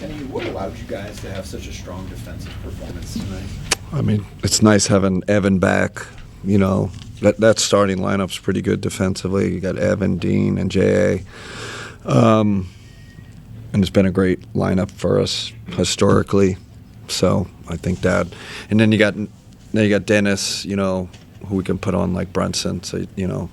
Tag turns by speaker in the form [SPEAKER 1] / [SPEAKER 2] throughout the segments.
[SPEAKER 1] Kenny, what allowed you guys to have such a strong defensive performance tonight?
[SPEAKER 2] I mean, it's nice having Evan back. You know, that starting lineup's pretty good defensively. You got Evan, Dean, and J.A. And it's been a great lineup for us historically. So I think that. And then you got Dennis, you know, who we can put on like Brunson. So, you know,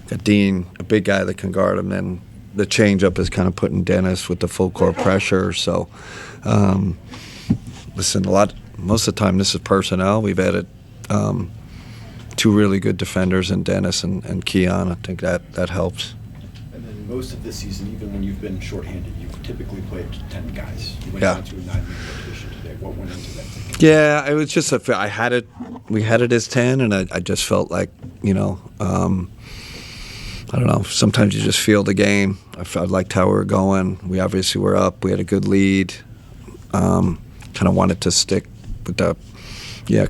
[SPEAKER 2] got Dean, a big guy that can guard him. Then the changeup is kind of putting Dennis with the full court pressure. So, listen, most of the time this is personnel. We've added two really good defenders in Dennis and Keon. I think that helps.
[SPEAKER 1] And then most of this season, even when you've been shorthanded, you've typically played 10 guys. You went down to a 9-man rotation today. What went into that thinking?
[SPEAKER 2] Yeah, it was just we had it as 10, and I just felt like, you know, I don't know, sometimes you just feel the game. I liked how we were going. We obviously were up. We had a good lead. Kind of wanted to stick with that,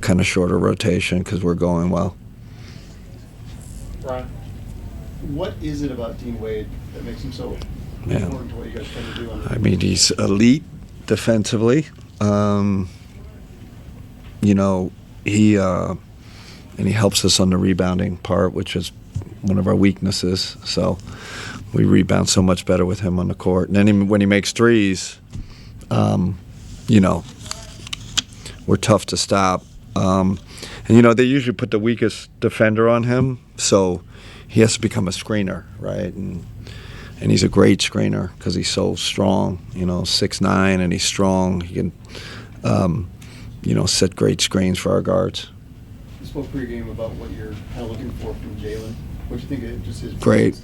[SPEAKER 2] kind of shorter rotation because we're going well.
[SPEAKER 3] Ryan, what is it about Dean Wade that makes him so important to what you guys tend to do?
[SPEAKER 2] I mean, he's elite defensively. You know, he helps us on the rebounding part, which is one of our weaknesses. So we rebound so much better with him on the court. And then when he makes threes, you know, we're tough to stop. And, you know, they usually put the weakest defender on him, so he has to become a screener, right? And he's a great screener because he's so strong, you know, 6'9", and he's strong. He can, you know, set great screens for our guards.
[SPEAKER 3] You spoke pregame about what you're kind of looking for from Jaylen. What do you think of just his
[SPEAKER 2] Great.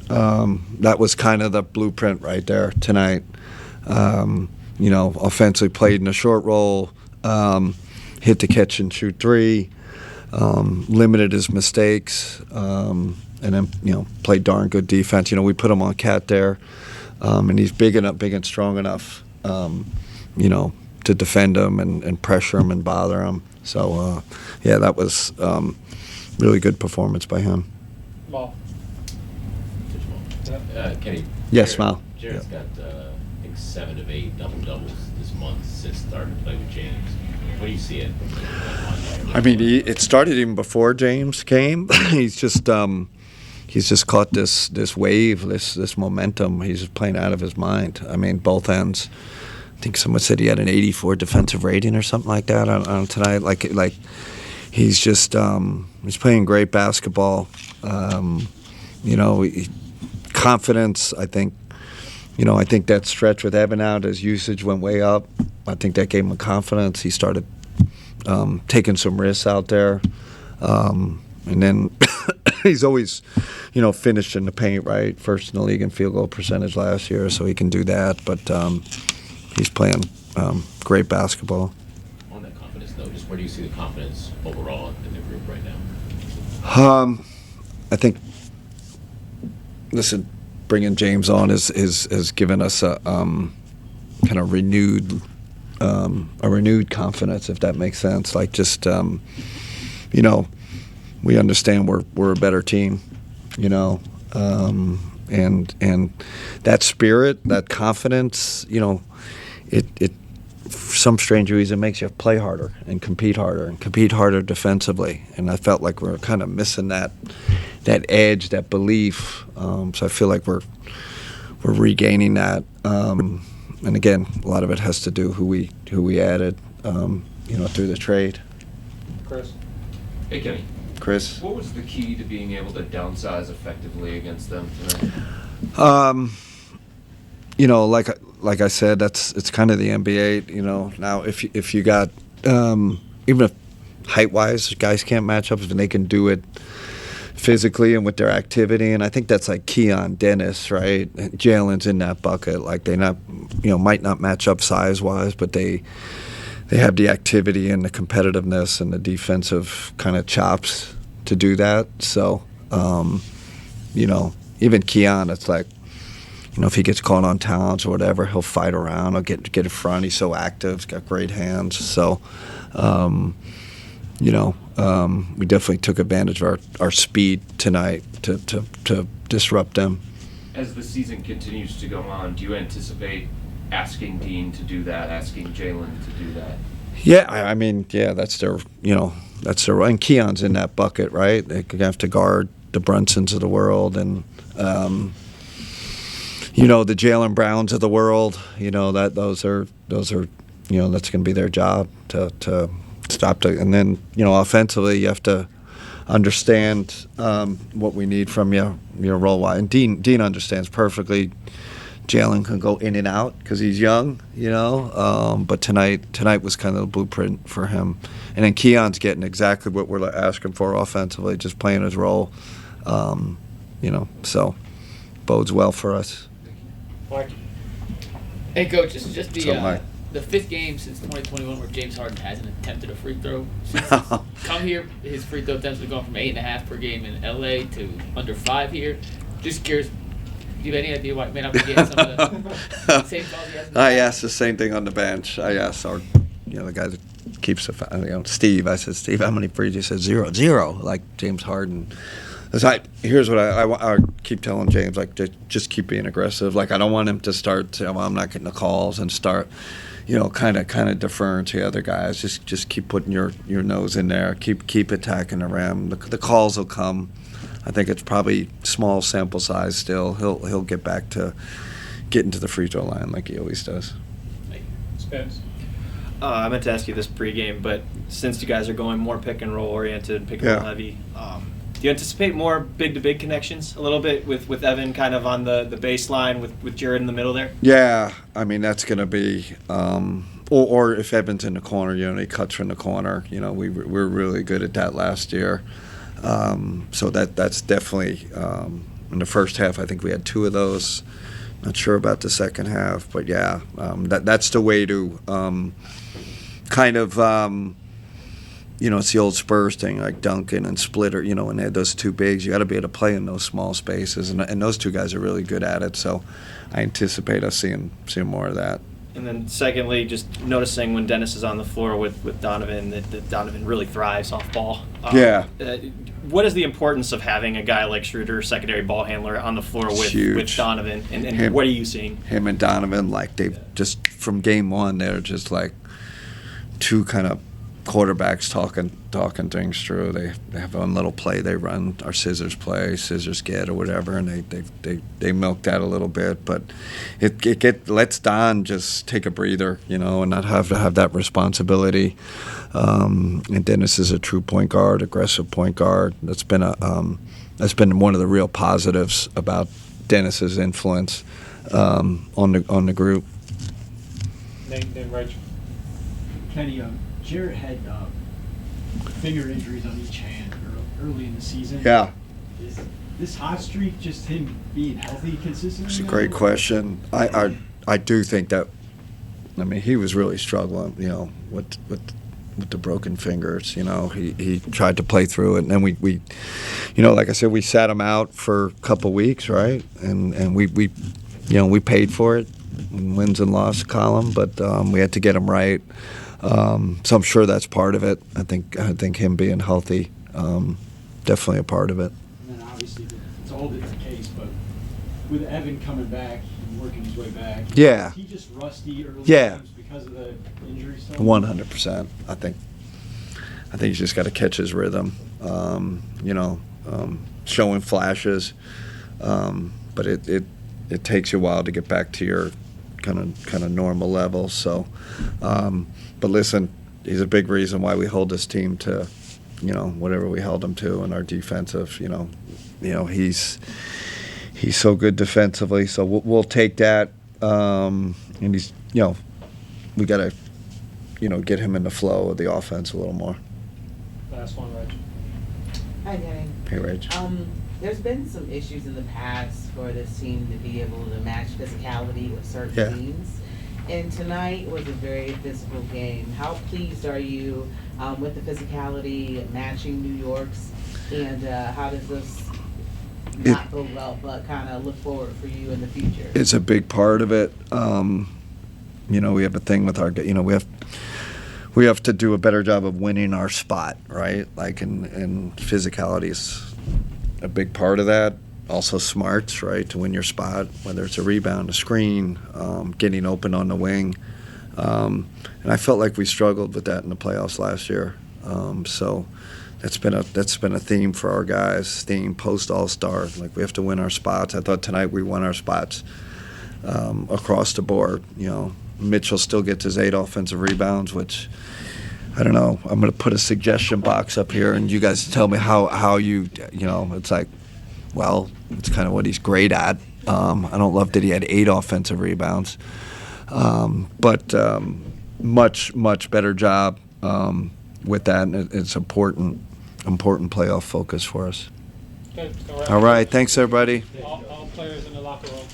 [SPEAKER 2] That was kind of the blueprint right there tonight. You know, offensively played in a short roll, hit the catch and shoot three, limited his mistakes, and then, you know, played darn good defense. You know, we put him on Cat there, and he's big and strong enough, you know, to defend him and pressure him and bother him. So, that was really good performance by him.
[SPEAKER 3] Mal.
[SPEAKER 4] Kenny.
[SPEAKER 2] Yes, Mal.
[SPEAKER 4] Jared's got, I think, 7 of 8 double-doubles this month since starting to play with James. What do you see it?
[SPEAKER 2] I mean, it started even before James came. He's just caught this wave, this momentum. He's just playing out of his mind. I mean, both ends. I think someone said he had an 84 defensive rating or something like that on tonight. Like he's just he's playing great basketball. You know, confidence. I think that stretch with Evan out, his usage went way up. I think that gave him confidence. He started taking some risks out there, and then he's always, you know, finished in the paint, right? First in the league in field goal percentage last year, so he can do that. But he's playing great basketball.
[SPEAKER 4] On that confidence, though, just where do you see the confidence overall in the group right now?
[SPEAKER 2] I think, listen, bringing James on has given us a kind of renewed confidence, if that makes sense. Like, just you know, we understand we're a better team, you know, and that spirit, that confidence, you know, it for some strange reason makes you play harder and compete harder defensively. And I felt like we were kind of missing that edge, that belief. So I feel like we're regaining that. And again, a lot of it has to do who we added, you know, through the trade.
[SPEAKER 3] Chris.
[SPEAKER 5] Hey, Kenny.
[SPEAKER 2] Chris.
[SPEAKER 5] What was the key to being able to downsize effectively against them tonight?
[SPEAKER 2] You know, like I said, it's kind of the NBA. You know, now if you got even if height-wise guys can't match up, then they can do it physically and with their activity, and I think that's like Keon, Dennis, right? Jaylen's in that bucket. Like, they might not match up size-wise, but they have the activity and the competitiveness and the defensive kind of chops to do that. So, you know, even Keon, it's like, you know, if he gets caught on talents or whatever, he'll fight around. He'll get in front. He's so active. He's got great hands. So, you know, we definitely took advantage of our speed tonight to disrupt them.
[SPEAKER 5] As the season continues to go on, do you anticipate asking Dean to do that, asking Jaylen to do that?
[SPEAKER 2] Yeah, I mean, yeah, that's their, and Keon's in that bucket, right? They have to guard the Brunsons of the world and, the Jaylen Browns of the world. Those are, that's going to be their job to stop and then, offensively you have to understand what we need from your role wide. And Dean understands perfectly. Jaylen can go in and out because he's young, but tonight was kind of the blueprint for him. And then Keon's getting exactly what we're asking for offensively, just playing his role, so bodes well for us.
[SPEAKER 6] Mark.
[SPEAKER 7] Hey, Coach, this is just
[SPEAKER 2] Mike?
[SPEAKER 7] the fifth game since 2021 where James Harden hasn't attempted a free throw. Since come here, his free throw attempts have gone from 8.5 per game in LA to under 5 here. Just curious, do you have any idea why he may not be getting some of the same calls he has?
[SPEAKER 2] I asked the same thing on the bench. I asked our, the guy that keeps Steve. I said, Steve, how many frees? He said 0, like James Harden. Here's what I keep telling James, like just keep being aggressive. Like I don't want him to start. I'm not getting the calls and start, kind of deferring to the other guys. Just keep putting your nose in there. Keep attacking the rim. The calls will come. I think it's probably small sample size still. He'll get back to getting to the free throw line like he always does.
[SPEAKER 6] Spence.
[SPEAKER 8] I meant to ask you this pregame, but since you guys are going more pick and roll oriented, pick and roll heavy, do you anticipate more big to big connections a little bit with Evan kind of on the baseline with Jared in the middle there?
[SPEAKER 2] Yeah, I mean that's going to be, or if Evan's in the corner, he cuts from the corner. We're really good at that last year. So that's definitely in the first half. I think we had 2 of those. Not sure about the second half, but yeah, that's the way to kind of it's the old Spurs thing, like Duncan and Splitter. And they had those 2 bigs. You got to be able to play in those small spaces, and those 2 guys are really good at it. So I anticipate us seeing more of that.
[SPEAKER 8] And then secondly, just noticing when Dennis is on the floor with Donovan, that Donovan really thrives off ball. What is the importance of having a guy like Schroeder, secondary ball handler, on the floor with Donovan? And what are you seeing?
[SPEAKER 2] Him and Donovan, like they've just from game one, they're just like 2 kind of quarterbacks talking things through. They have one little play they run, our scissors play, scissors get or whatever, and they milk that a little bit. But it lets Don just take a breather, and not have to have that responsibility. And Dennis is a true point guard, aggressive point guard. That's been one of the real positives about Dennis's influence on the group.
[SPEAKER 6] Nate Rachel.
[SPEAKER 9] Kenny, Jarrett had finger injuries on each hand early in the season.
[SPEAKER 2] Yeah.
[SPEAKER 9] Is this hot streak just him being healthy consistently?
[SPEAKER 2] It's a great question. I do think that. I mean, he was really struggling, with the broken fingers. He tried to play through it, and then we like I said, we sat him out for a couple weeks, right? And we paid for it, in wins and loss column, but we had to get him right. So I'm sure that's part of it. I think him being healthy, definitely a part of it.
[SPEAKER 9] And then obviously it's all different case, but with Evan coming back and working his way back,
[SPEAKER 2] yeah,
[SPEAKER 9] is he just rusty early
[SPEAKER 2] games
[SPEAKER 9] because of the injury stuff?
[SPEAKER 2] 100%. I think he's just got to catch his rhythm. Showing flashes, but it takes you a while to get back to your kind of normal level. So. But listen, he's a big reason why we hold this team to, whatever we held him to, and our defensive. He's so good defensively. So we'll take that. And he's, we got to, get him in the flow of the offense a little more.
[SPEAKER 6] Last one, Rachel.
[SPEAKER 10] Hi, Danny.
[SPEAKER 2] Hey, Rach.
[SPEAKER 10] There's been some issues in the past for this team to be able to match physicality with certain teams. And tonight was a very physical game. How pleased are you with the physicality matching New York's? And how does this not go well, but kind of look forward for you in the future?
[SPEAKER 2] It's a big part of it. We have a thing with our, we have to do a better job of winning our spot, right? Like, and physicality is a big part of that. also smarts, right, to win your spot, whether it's a rebound, a screen, getting open on the wing. And I felt like we struggled with that in the playoffs last year. So that's been a theme for our guys. Theme post All-Star, like we have to win our spots. I thought tonight we won our spots across the board. You know, Mitchell still gets his 8 offensive rebounds, which I don't know. I'm going to put a suggestion box up here, and you guys tell me how you know. It's like, well, it's kind of what he's great at. I don't love that he had 8 offensive rebounds, but much better job with that. And it's important playoff focus for us.
[SPEAKER 6] Okay,
[SPEAKER 2] All right, thanks everybody.
[SPEAKER 6] all players in the locker room.